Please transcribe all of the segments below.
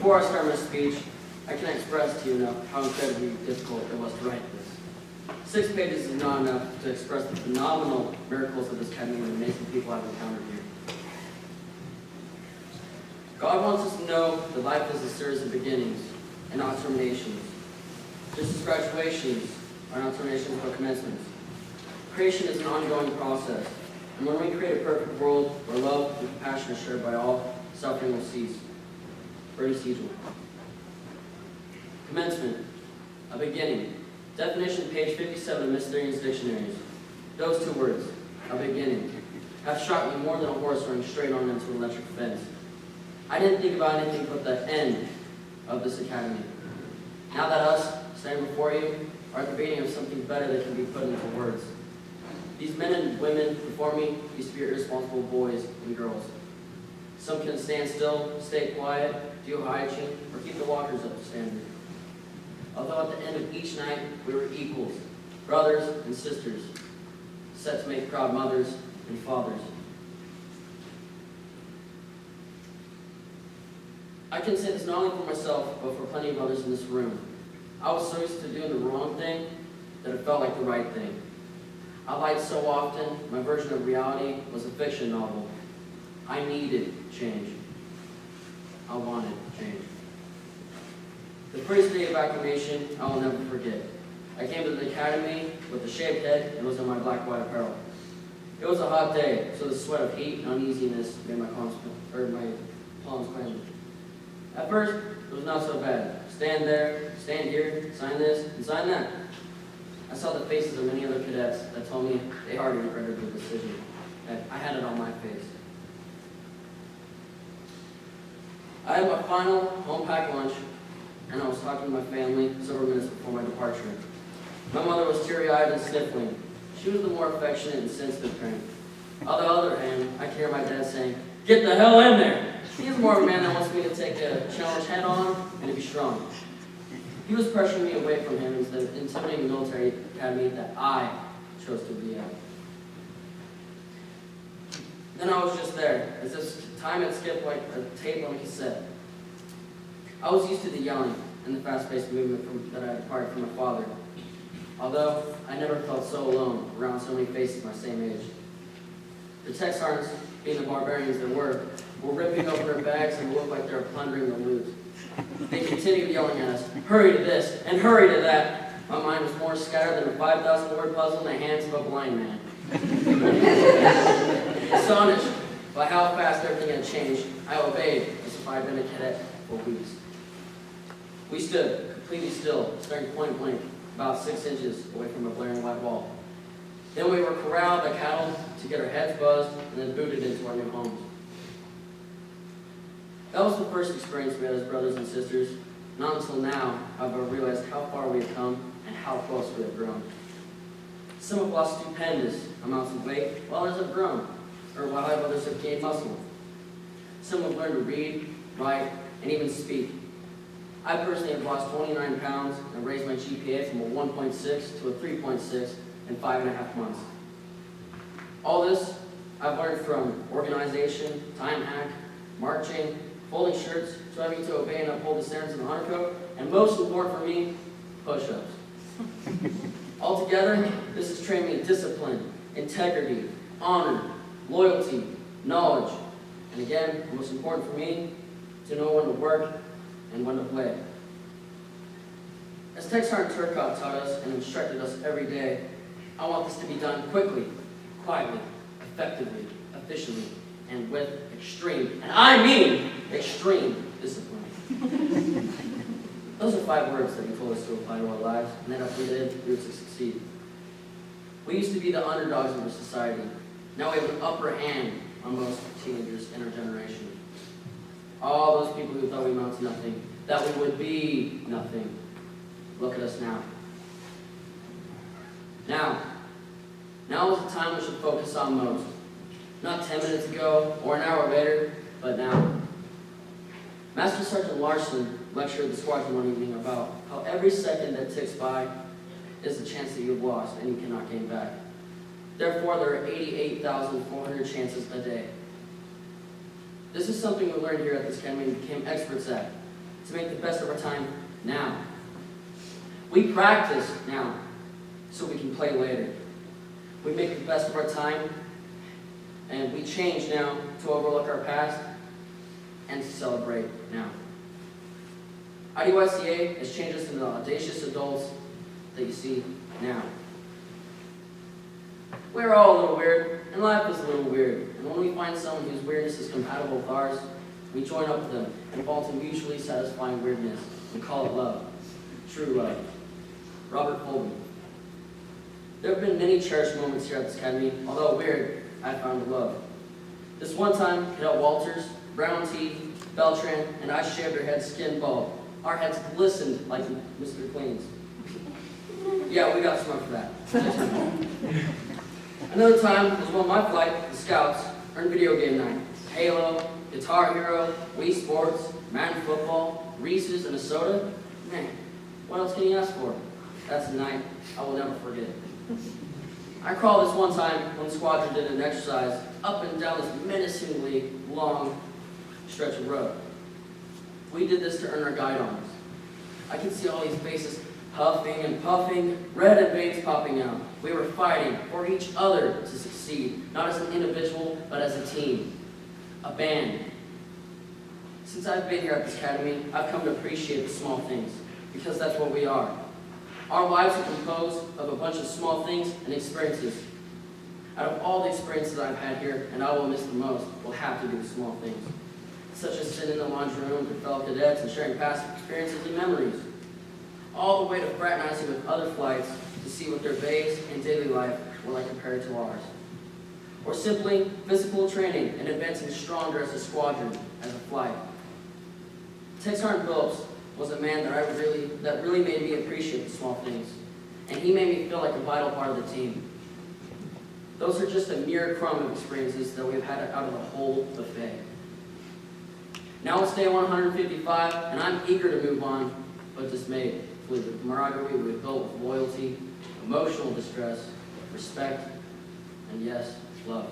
Before I start my speech, I can express to you how incredibly difficult it was to write this. 6 pages is not enough to express the phenomenal miracles of this academy and amazing people I've encountered here. God wants us to know that life is a series of beginnings and not terminations. Just as graduations are not terminations but commencements. Creation is an ongoing process, and when we create a perfect world where love and compassion are shared by all, suffering will cease. Bertie Siegel. Commencement, a beginning. Definition, page 57 of Miss Therian's dictionaries. Those 2 words, a beginning, have shocked me more than a horse running straight on into an electric fence. I didn't think about anything but the end of this academy. Now that us, standing before you, are at the beginning of something better that can be put into words. These men and women before me used to be irresponsible boys and girls. Some can stand still, stay quiet, do hygiene, or keep the walkers up to standard. Although at the end of each night, we were equals, brothers and sisters, set to make proud mothers and fathers. I can say this not only for myself, but for plenty of others in this room. I was so used to doing the wrong thing that it felt like the right thing. I lied so often, my version of reality was a fiction novel. I needed change. I wanted change. The first day of acclimation, I will never forget. I came to the academy with a shaved head and was in my black-white apparel. It was a hot day, so the sweat of heat and uneasiness made my palms clammy. At first, it was not so bad. Stand there, stand here, sign this, and sign that. I saw the faces of many other cadets that told me they hardly regretted the decision. I had it on my face. I had my final home-packed lunch, and I was talking to my family several minutes before my departure. My mother was teary-eyed and sniffling. She was the more affectionate and sensitive parent. On the other hand, I could hear my dad saying, "Get the hell in there!" He's more of a man that wants me to take a challenge head on and to be strong. He was pressuring me away from him instead of intimidating the military academy that I chose to be at. Then I was just there, as if time had skipped like a tape on a cassette. I was used to the yelling and the fast-paced movement that I had acquired from my father, although I never felt so alone around so many faces my same age. The tech sergeants, being the barbarians they were ripping open their bags and looked like they were plundering the loot. They continued yelling at us, "Hurry to this and hurry to that." My mind was more scattered than a 5,000-word puzzle in the hands of a blind man. Astonished by how fast everything had changed, I obeyed as if I had been a cadet for weeks. We stood completely still, staring point blank, about 6 inches away from a blaring white wall. Then we were corralled like cattle to get our heads buzzed and then booted into our new homes. That was the first experience we had as brothers and sisters. Not until now have I realized how far we have come and how close we have grown. Some have lost stupendous amounts of weight, while others have grown, or while others have gained muscle. Some have learned to read, write, and even speak. I personally have lost 29 pounds and raised my GPA from a 1.6 to a 3.6 in 5.5 months. All this I've learned from organization, time hack, marching, folding shirts, striving to obey and uphold the standards of the honor code, and most important for me, push-ups. Altogether, this has trained me in discipline, integrity, honor, loyalty, knowledge, and again, most important for me, to know when to work and when to play. As Tech Sergeant Turcotte taught us and instructed us every day, I want this to be done quickly, quietly, effectively, efficiently, and with extreme, and I mean extreme, discipline. Those are 5 words that he told us to apply to our lives, and that if we did, we would succeed. We used to be the underdogs of our society. Now we have an upper hand on most teenagers in our generation. All those people who thought we amounted to nothing, that we would be nothing. Look at us now. Now is the time we should focus on most. Not 10 minutes ago or an hour later, but now. Master Sergeant Larson lectured the squadron one evening about how every second that ticks by is a chance that you've lost and you cannot gain back. Therefore, there are 88,400 chances a day. This is something we learned here at this academy and became experts at. to make the best of our time now. We practice now so we can play later. We make the best of our time, and we change now to overlook our past and to celebrate now. IDYCA has changed us into the audacious adults that you see now. We're all a little weird, and life is a little weird. And when we find someone whose weirdness is compatible with ours, we join up with them and fall into mutually satisfying weirdness and call it love. True love. Robert Colby. There have been many cherished moments here at this academy. Although weird, I found love. This one time, Cadet Walters, Brown T, Beltran, and I shaved our heads skin bald. Our heads glistened like Mr. Clean's. Yeah, we got smart for that. Another time was when my flight, the Scouts, earned video game night. Halo, Guitar Hero, Wii Sports, Madden Football, Reese's, and a soda. Man, what else can you ask for? That's a night I will never forget. I recall this one time when the squadron did an exercise up and down this menacingly long stretch of road. We did this to earn our guide arms. I could see all these faces huffing and puffing, red and veins popping out. We were fighting for each other to succeed, not as an individual, but as a team, a band. Since I've been here at this academy, I've come to appreciate the small things, because that's what we are. Our lives are composed of a bunch of small things and experiences. Out of all the experiences I've had here, and I will miss the most, will have to be the small things, such as sitting in the laundry room with fellow cadets and sharing past experiences and memories, all the way to fraternizing with other flights to see what their base and daily life were like compared to ours. Or simply physical training and advancing stronger as a squadron, as a flight. Tech Sergeant Phillips was a man that really made me appreciate the small things, and he made me feel like a vital part of the team. Those are just a mere crumb of experiences that we've had out of the whole buffet. Now it's day 155, and I'm eager to move on, but dismayed with the camaraderie we've built with loyalty, emotional distress, respect, and yes, love.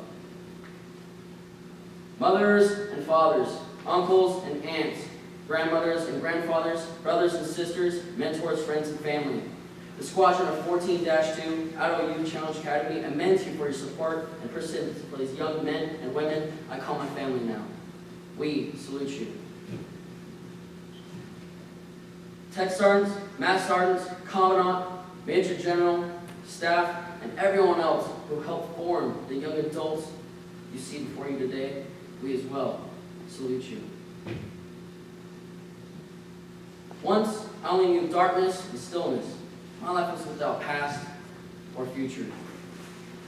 Mothers and fathers, uncles and aunts, grandmothers and grandfathers, brothers and sisters, mentors, friends, and family. The squadron of 14-2, Idaho Youth Challenge Academy, commends you for your support and persistence for these young men and women I call my family now. We salute you. Tech Sergeants, Master Sergeants, Commandant, Major General, staff, and everyone else who helped form the young adults you see before you today, we as well salute you. Once, I only knew darkness and stillness. My life was without past or future.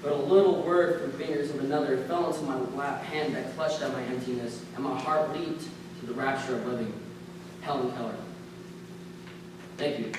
But a little word from fingers of another fell into my lap hand that clutched at my emptiness, and my heart leaped to the rapture of living. Helen Keller. Thank you.